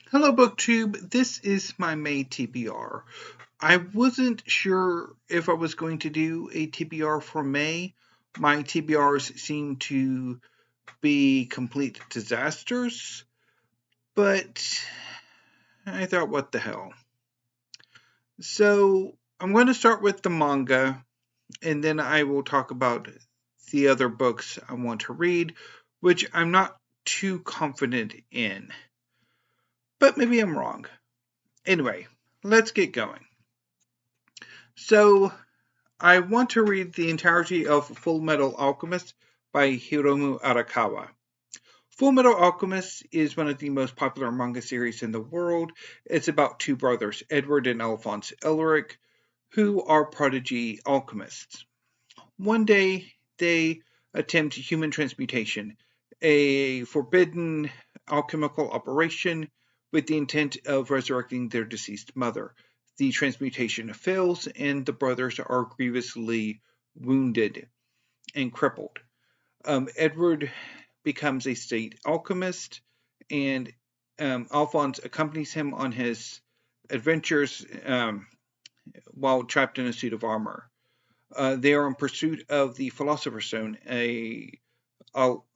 Hello, BookTube. This is my May TBR. I wasn't sure if I was going to do a TBR for May. My TBRs seem to be complete disasters, but I thought, what the hell? So I'm going to start with the manga, and then I will talk about the other books I want to read, which I'm not too confident in. But maybe I'm wrong. Anyway, let's get going. So, I want to read the entirety of Fullmetal Alchemist by Hiromu Arakawa. Fullmetal Alchemist is one of the most popular manga series in the world. It's about two brothers, Edward and Alphonse Elric, who are prodigy alchemists. One day, they attempt human transmutation, a forbidden alchemical operation with the intent of resurrecting their deceased mother. The transmutation fails, and the brothers are grievously wounded and crippled. Edward becomes a state alchemist, and Alphonse accompanies him on his adventures while trapped in a suit of armor. They are in pursuit of the Philosopher's Stone, a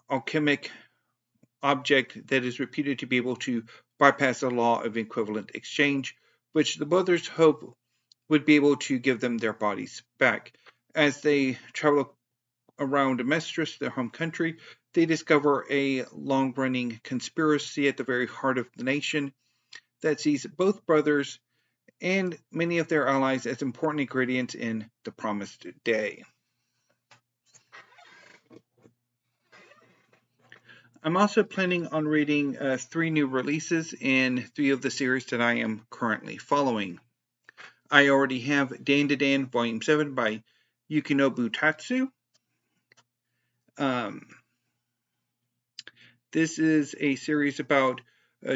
alchemic object that is reputed to be able to bypass the law of equivalent exchange, which the brothers hope would be able to give them their bodies back. As they travel around Amestris, their home country, they discover a long-running conspiracy at the very heart of the nation that sees both brothers and many of their allies as important ingredients in the promised day. I'm also planning on reading 3 new releases in 3 of the series that I am currently following. I already have Dandadan Volume 7 by Yukinobu Tatsu. This is a series about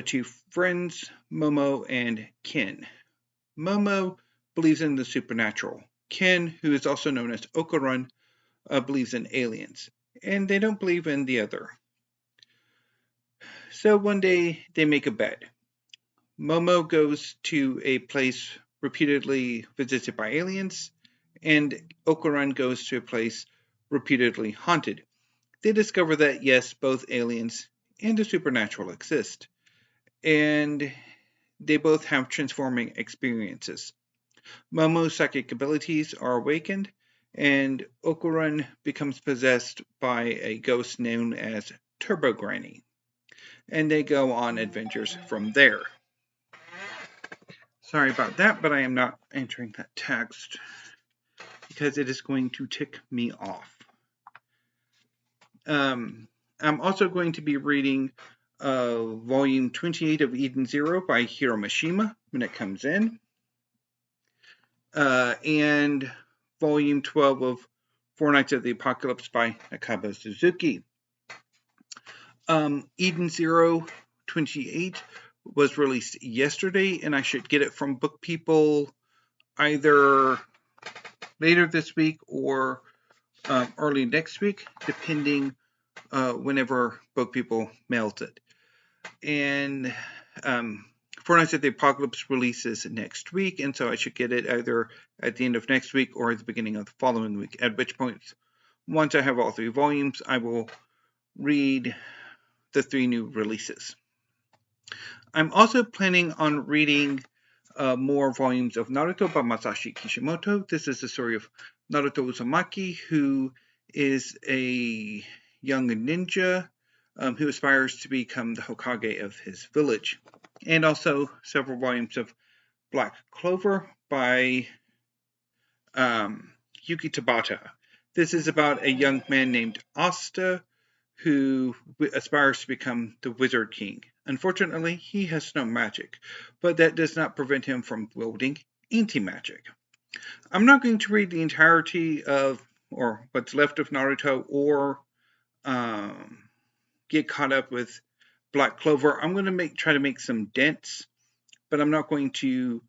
2 friends, Momo and Ken. Momo believes in the supernatural. Ken, who is also known as Okarun, believes in aliens. And they don't believe in the other. So one day they make a bet. Momo goes to a place reputedly visited by aliens, and Okarun goes to a place reputedly haunted. They discover that yes, both aliens and the supernatural exist, and they both have transforming experiences. Momo's psychic abilities are awakened, and Okarun becomes possessed by a ghost known as Turbo Granny, and they go on adventures from there. Sorry about that, but I am not entering that text because it is going to tick me off. I'm also going to be reading volume 28 of Eden Zero by Hiro Mashima when it comes in, and volume 12 of Four Nights of the Apocalypse by Nakaba Suzuki. Eden Zero 28 was released yesterday, and I should get it from Book People either later this week or early next week, depending whenever Book People mails it. And Four Nights at the Apocalypse releases next week, and so I should get it either at the end of next week or at the beginning of the following week, at which point, once I have all 3 volumes, I will read the 3 new releases. I'm also planning on reading more volumes of Naruto by Masashi Kishimoto. This is the story of Naruto Uzumaki, who is a young ninja who aspires to become the Hokage of his village. And also several volumes of Black Clover by Yuki Tabata. This is about a young man named Asta who aspires to become the Wizard King. Unfortunately, he has no magic, but that does not prevent him from wielding anti-magic. I'm not going to read the entirety of, or what's left of Naruto, or get caught up with Black Clover. I'm going to try to make some dents, but I'm not going to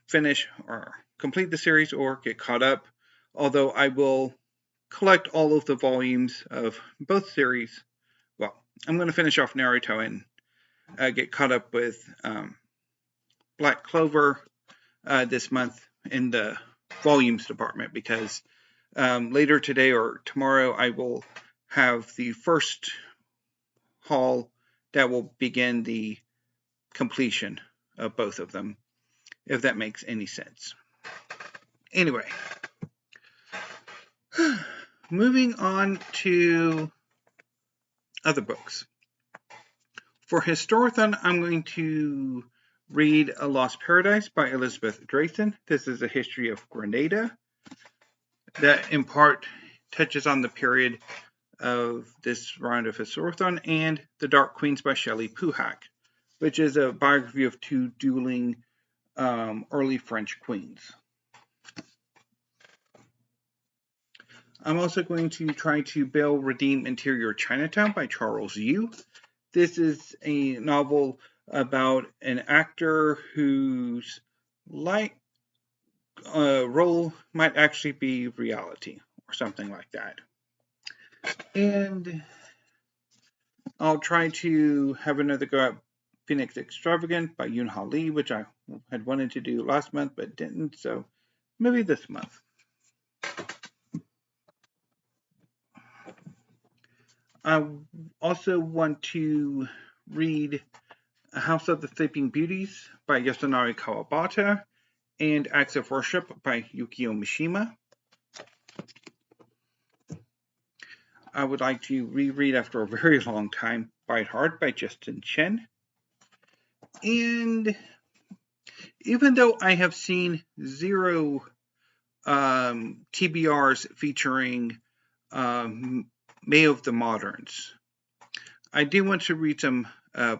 finish or complete the series or get caught up, although I will collect all of the volumes of both series. Well, I'm going to finish off Naruto and get caught up with Black Clover this month in the volumes department, because later today or tomorrow I will have the first haul that will begin the completion of both of them, if that makes any sense. Anyway, moving on to other books. For Historathon, I'm going to read A Lost Paradise by Elizabeth Drayson. This is a history of Grenada that in part touches on the period of this round of Historathon, and The Dark Queens by Shelley Puhak, which is a biography of two dueling early French queens. I'm also going to try to bail redeem Interior Chinatown by Charles Yu. This is a novel about an actor whose role might actually be reality or something like that. And I'll try to have another go at Phoenix Extravagant by Yoon Lee, which I had wanted to do last month but didn't, so maybe this month. I also want to read A House of the Sleeping Beauties by Yasunari Kawabata and Acts of Worship by Yukio Mishima. I would like to reread after a very long time Bite Hard by Justin Chen. And even though I have seen 0 TBRs featuring May of the Moderns, I do want to read some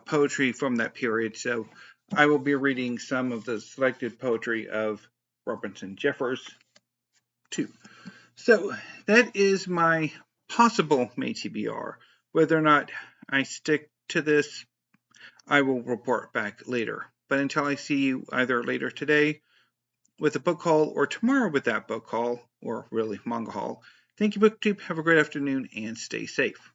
poetry from that period, so I will be reading some of the selected poetry of Robinson Jeffers too. So that is my possible May TBR. Whether or not I stick to this, I will report back later. But until I see you either later today with a book haul or tomorrow with that book haul, or really manga haul, thank you, BookTube. Have a great afternoon and stay safe.